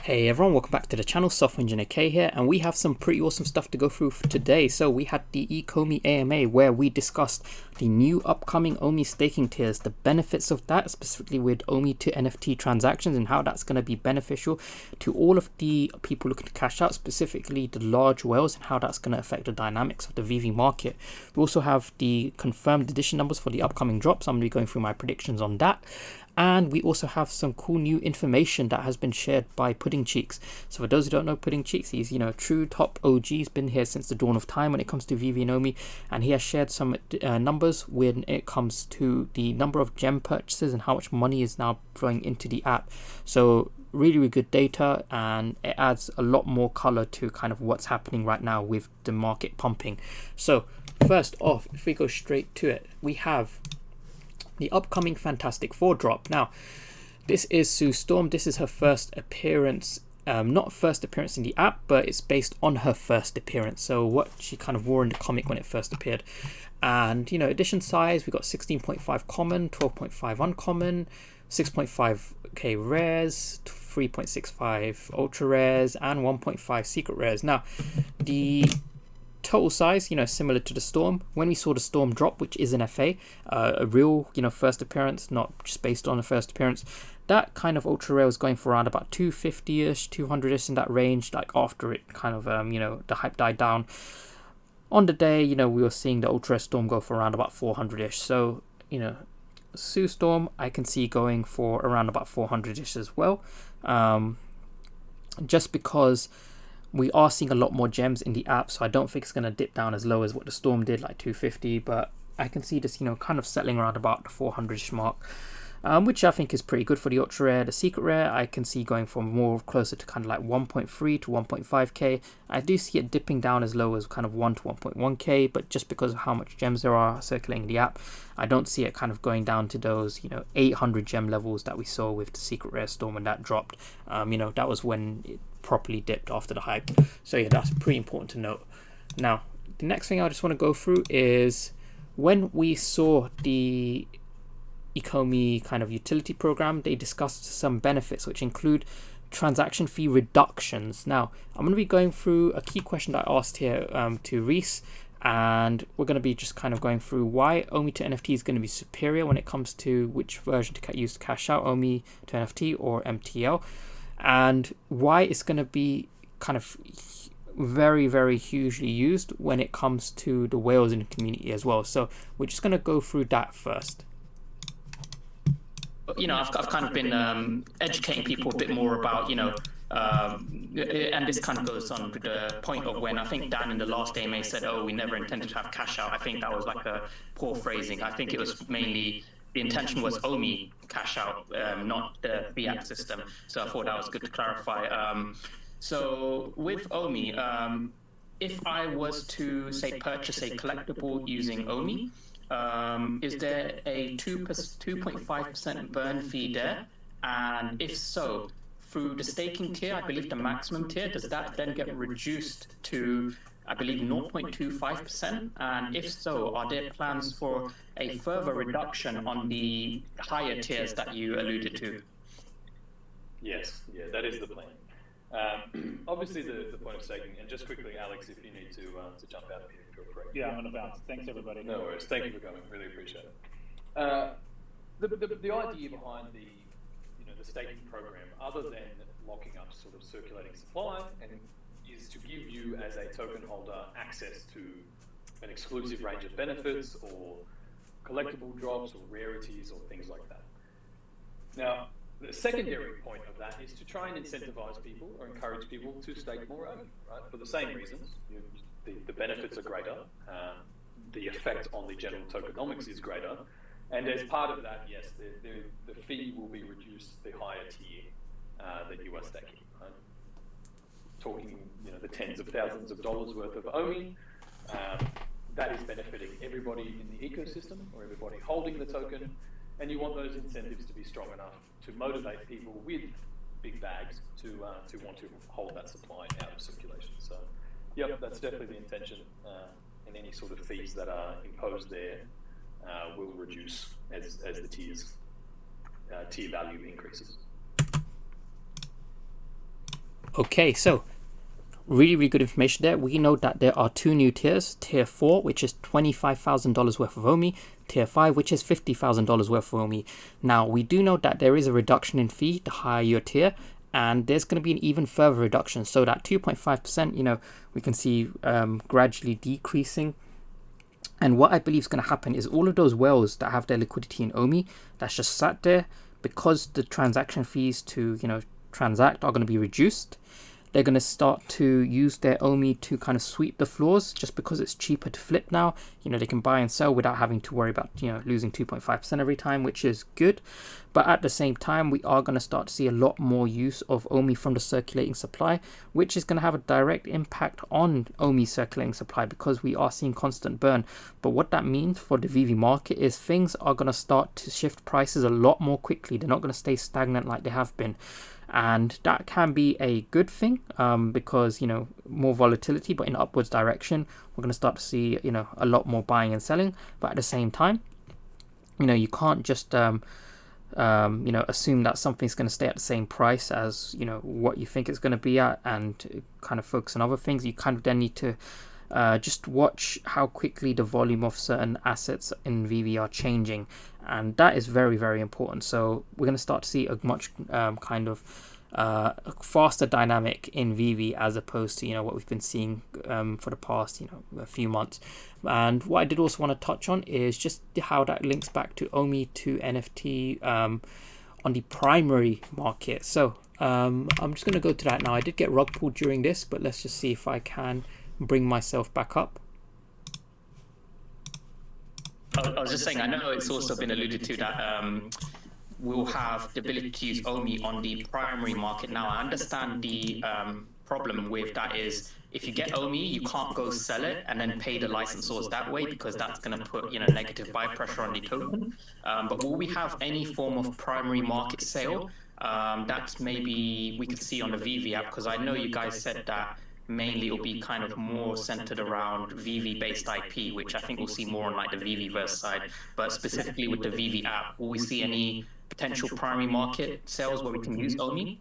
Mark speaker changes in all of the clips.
Speaker 1: Hey everyone, welcome back to the channel. Software Engineer K here, and we have some pretty awesome stuff to go through for today. So we had the Ecomi AMA where we discussed the new upcoming OMI staking tiers, the benefits of that, specifically with OMI to NFT transactions and how that's going to be beneficial to all of the people looking to cash out, specifically the large whales, and how that's going to affect the dynamics of the VeVe market. We also have the confirmed edition numbers for the upcoming drops. I'm going to be going through my predictions on that. And we also have some cool new information that has been shared by Puddin Cheeks. So for those who don't know Puddin Cheeks, he's a true top OG. He's been here since the dawn of time when it comes to VeVe and OMI, and he has shared some numbers when it comes to the number of gem purchases and how much money is now flowing into the app. So really good data, and it adds a lot more color to kind of what's happening right now with the market pumping. So first off, if we go straight to it, we have the upcoming Fantastic Four drop. Now, this is Sue Storm. This is her first appearance, not first appearance in the app, but it's based on her first appearance. So what she kind of wore in the comic when it first appeared. And, edition size, we got 16.5 common, 12.5 uncommon, 6.5k rares, 3.65 ultra rares, and 1.5 secret rares. Now, the total size, similar to the Storm. When we saw the Storm drop, which is an FA, a real, first appearance, not just based on a first appearance, that kind of ultra rare was going for around about 250-ish, 200-ish in that range, like after it kind of, the hype died down. On the day, we were seeing the ultra rare Storm go for around about 400-ish. So, Sue Storm, I can see going for around about 400-ish as well. Just because we are seeing a lot more gems in the app, so I don't think it's going to dip down as low as what the Storm did, like 250, but I can see this, kind of settling around about the 400-ish mark, which I think is pretty good for the ultra rare. The secret rare, I can see going from more closer to kind of like 1.3 to 1.5k. I do see it dipping down as low as kind of 1 to 1.1k, but just because of how much gems there are circulating in the app, I don't see it kind of going down to those, 800 gem levels that we saw with the secret rare Storm when that dropped. That was when it properly dipped after the hype. So yeah, that's pretty important to note. Now, the next thing I just want to go through is when we saw the Ecomi kind of utility program, they discussed some benefits which include transaction fee reductions. Now, I'm going to be going through a key question that I asked here to Reese, and we're going to be just kind of going through why OMI to NFT is going to be superior when it comes to which version to use to cash out, OMI to NFT or MTL, and why it's going to be kind of very, very hugely used when it comes to the whales in the community as well. So we're just going to go through that first.
Speaker 2: I've kind of been educating people a bit more about, and this kind of goes on to the point of when I think Dan in the last AMA said, oh, we never intended to have cash out. I think that was like a poor phrasing. I think it was mainly the intention was OMI cash out, not the fiat system. So I thought that was good to clarify. So with OMI, if I was to, say, purchase a collectible using OMI, is there a 2.5% burn fee there? And if so, through the staking tier, I believe the maximum tier, does that then get reduced to, I believe, 0.25%? And if so, are there plans for a further reduction on the higher tiers that you alluded to?
Speaker 3: Yes, yeah, that is the plan. Obviously, the point of staking, and just quickly, Alex, if you need to jump out of here, feel free.
Speaker 4: Yeah, I'm going to bounce. Thanks, everybody.
Speaker 3: No worries. Thank you for coming. Really appreciate it. The idea behind the staking program, other than locking up sort of circulating supply, and is to give you as a token holder access to an exclusive range of benefits or collectible drops or rarities or things like that. Now, the secondary point of that is to try and incentivize people or encourage people to stake more OMI, right? For the same reasons, the benefits are greater, the effect on the general tokenomics is greater, and as part of that, yes, the fee will be reduced the higher tier that you are staking, right? Talking, the tens of thousands of dollars worth of OMI, that is benefiting everybody in the ecosystem or everybody holding the token, and you want those incentives to be strong enough to motivate people with big bags to want to hold that supply out of circulation. So, yep, that's definitely the intention, and any sort of fees that are imposed there will reduce as the tier value increases.
Speaker 1: Okay, so really good information there. We know that there are 2 new tiers: tier 4, which is $25,000 worth of OMI, tier 5, which is $50,000 worth of OMI. Now we do know that there is a reduction in fee the higher your tier, and there's going to be an even further reduction, so that 2.5%, we can see gradually decreasing. And what I believe is going to happen is all of those whales that have their liquidity in OMI that's just sat there, because the transaction fees to transact are going to be reduced, they're going to start to use their OMI to kind of sweep the floors, just because it's cheaper to flip now. They can buy and sell without having to worry about losing 2.5% every time, which is good. But at the same time, we are going to start to see a lot more use of OMI from the circulating supply, which is going to have a direct impact on OMI circulating supply, because we are seeing constant burn. But what that means for the VeVe market is things are going to start to shift prices a lot more quickly. They're not going to stay stagnant like they have been. And that can be a good thing, because more volatility, but in upwards direction. We're going to start to see a lot more buying and selling. But at the same time, you can't just assume that something's going to stay at the same price as what you think it's going to be at, and kind of focus on other things. You kind of then need to just watch how quickly the volume of certain assets in VeVe are changing, and that is very important. So we're going to start to see a much faster dynamic in VeVe, as opposed to what we've been seeing for the past a few months. And what I did also want to touch on is just how that links back to OMI to NFT on the primary market. So I'm just going to go to that now. I did get rug pulled during this, but let's just see if I can bring myself back up.
Speaker 2: I was just saying, I know it's also been alluded to that we'll have the ability to use OMI on the primary market. Now, I understand the problem with that is, if you get OMI, you can't go sell it and then pay the licensors that way, because that's going to put negative buy pressure on the token. But will we have any form of primary market sale that maybe we could see on the VeVe app? Because I know you guys said that mainly it'll be kind of more centered around VeVe-based IP, which I think we'll see more on like the VeVeverse side. But specifically with the VeVe app, will we see any potential primary market sales where we can use OMI?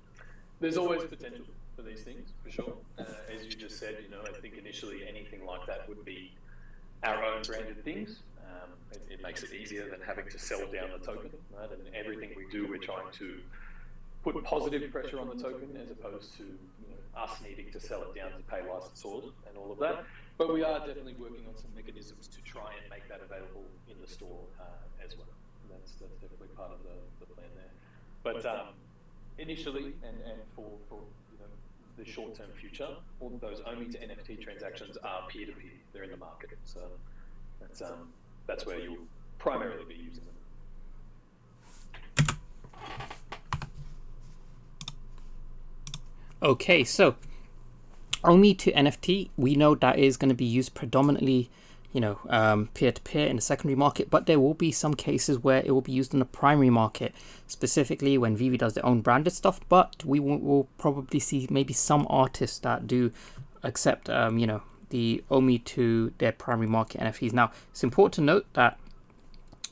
Speaker 3: There's always potential for these things, for sure. As you just said, I think initially anything like that would be our own branded things. It makes it easier than having to sell down the token, right? And everything we do, we're trying to put positive pressure on the token, as opposed to us needing to sell it down to pay licensors and all of that. But we are definitely working on some mechanisms to try and make that available in the store as well. And that's definitely part of the plan there. But initially, and for the short-term future, all of those OMI to NFT transactions are peer-to-peer. They're in the market, so that's where you'll primarily be using them.
Speaker 1: Okay, so OMI to NFT, we know that is going to be used predominantly, peer-to-peer in the secondary market, but there will be some cases where it will be used in the primary market, specifically when VeVe does their own branded stuff. But we will probably see maybe some artists that do accept, the OMI to their primary market NFTs. Now, it's important to note that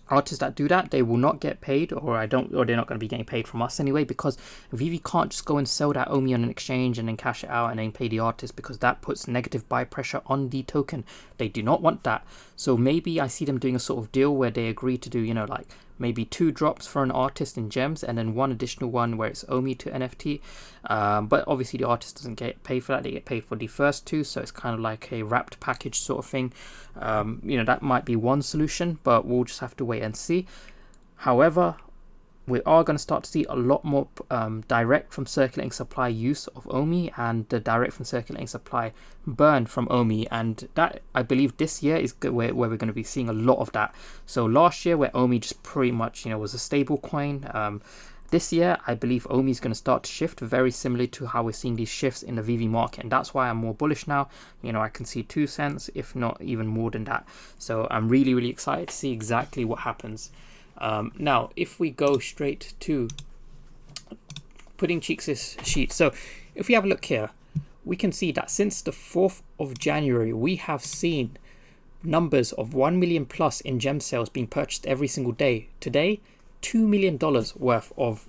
Speaker 1: artists that do that, they will not get paid, or they're not going to be getting paid from us anyway, because VeVe can't just go and sell that OMI on an exchange and then cash it out and then pay the artist, because that puts negative buy pressure on the token. They do not want that. So maybe I see them doing a sort of deal where they agree to do, like maybe 2 drops for an artist in gems, and then 1 additional one where it's OMI to NFT. But obviously the artist doesn't get paid for that. They get paid for the first 2, so it's kind of like a wrapped package sort of thing. That might be one solution, but we'll just have to wait and see. However, we are going to start to see a lot more direct from circulating supply use of OMI, and the direct from circulating supply burn from OMI, and that, I believe, this year is where we're going to be seeing a lot of that. So last year, where OMI just pretty much was a stable coin, this year I believe OMI is going to start to shift, very similarly to how we're seeing these shifts in the VeVe market, and that's why I'm more bullish now. I can see 2 cents, if not even more than that. So I'm really excited to see exactly what happens. Now, if we go straight to Puddin Cheeks' sheet, so if we have a look here, we can see that since the 4th of January, we have seen numbers of 1 million plus in gem sales being purchased every single day. Today, $2 million worth of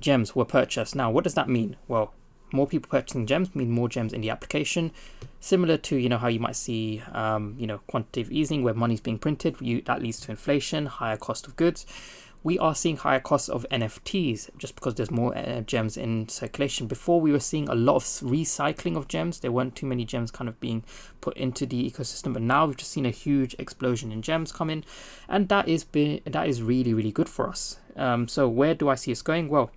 Speaker 1: gems were purchased. Now, what does that mean? Well, more people purchasing gems mean more gems in the application. Similar to, you know, how you might see, you know, quantitative easing where money's being printed, that leads to inflation, higher cost of goods. We are seeing higher costs of NFTs just because there's more gems in circulation. Before, we were seeing a lot of recycling of gems. There weren't too many gems kind of being put into the ecosystem, but now we've just seen a huge explosion in gems come in, and that is really, really good for us. So where do I see us going? Well,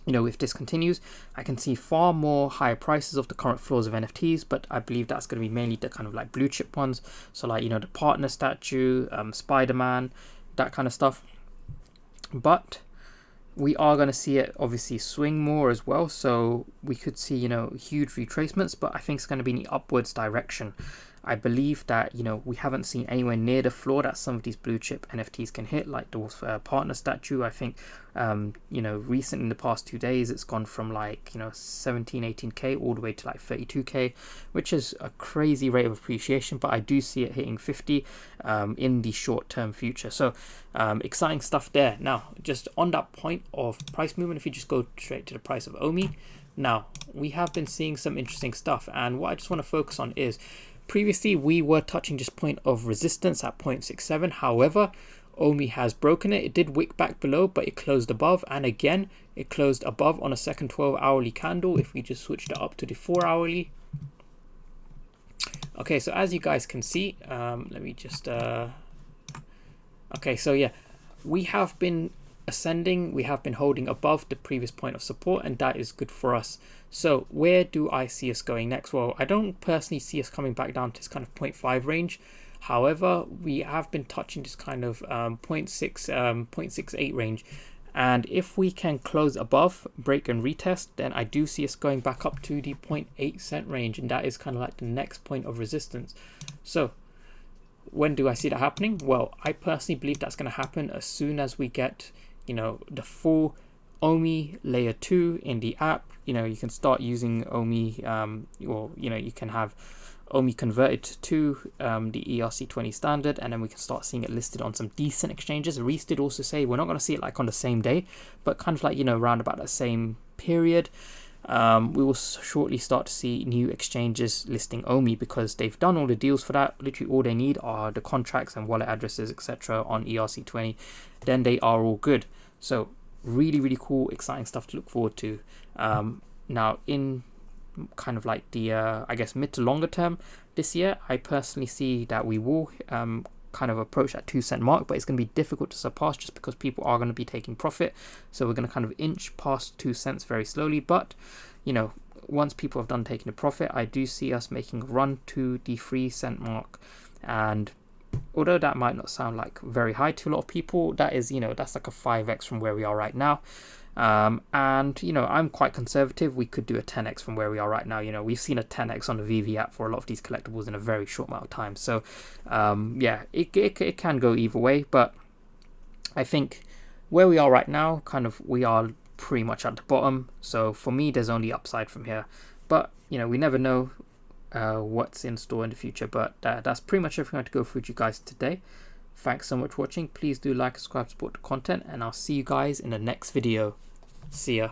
Speaker 1: you know, if this continues, I can see far more higher prices of the current floors of NFTs, but I believe that's going to be mainly the kind of like blue chip ones. So like, you know, the partner statue, Spider-Man, that kind of stuff. But we are going to see it obviously swing more as well. So we could see, you know, huge retracements, but I think it's going to be in the upwards direction. I believe that, you know, we haven't seen anywhere near the floor that some of these blue chip NFTs can hit, like the partner statue. I think, you know, recent in the past 2 days, it's gone from like, you know, 17, 18K all the way to like 32K, which is a crazy rate of appreciation. But I do see it hitting 50 in the short term future. So exciting stuff there. Now, just on that point of price movement, if you just go straight to the price of OMI, now we have been seeing some interesting stuff. And what I just want to focus on is, previously, we were touching just point of resistance at 0.67. However, OMI has broken it. It did wick back below, but it closed above. And again, it closed above on a second 12-hourly candle. If we just switched it up to the 4-hourly. Okay, so as you guys can see, let me just... Okay, so yeah, we have been ascending. We have been holding above the previous point of support, and that is good for us. So where do I see us going next? Well, I don't personally see us coming back down to this kind of 0.5 range. However, we have been touching this kind of 0.68 range. And if we can close above, break and retest, then I do see us going back up to the 0.8 cent range. And that is kind of like the next point of resistance. So when do I see that happening? Well, I personally believe that's going to happen as soon as we get, you know, the full OMI layer 2 in the app. You know, you can start using OMI, or, you know, you can have OMI converted to the ERC20 standard, and then we can start seeing it listed on some decent exchanges. Reese did also say we're not going to see it like on the same day, but kind of like, you know, around about that same period. We will shortly start to see new exchanges listing OMI because they've done all the deals for that. Literally all they need are the contracts and wallet addresses, etc. on ERC20. Then they are all good. So really, really cool, exciting stuff to look forward to. Now in kind of like the I guess mid to longer term this year, I personally see that we will kind of approach that 2 cent mark, but it's going to be difficult to surpass just because people are going to be taking profit. So we're going to kind of inch past 2 cents very slowly. But, you know, once people have done taking a profit, I do see us making a run to the 3 cent mark. And although that might not sound like very high to a lot of people, that is, you know, that's like a 5x from where we are right now. And, you know, I'm quite conservative. We could do a 10x from where we are right now. You know, we've seen a 10x on the VeVe app for a lot of these collectibles in a very short amount of time. So, yeah, it can go either way. But I think where we are right now, kind of, we are pretty much at the bottom. So for me, there's only upside from here. But, you know, we never know what's in store in the future. But that's pretty much everything I had to go through with you guys today. Thanks so much for watching. Please do like, subscribe, support the content, and I'll see you guys in the next video. See ya.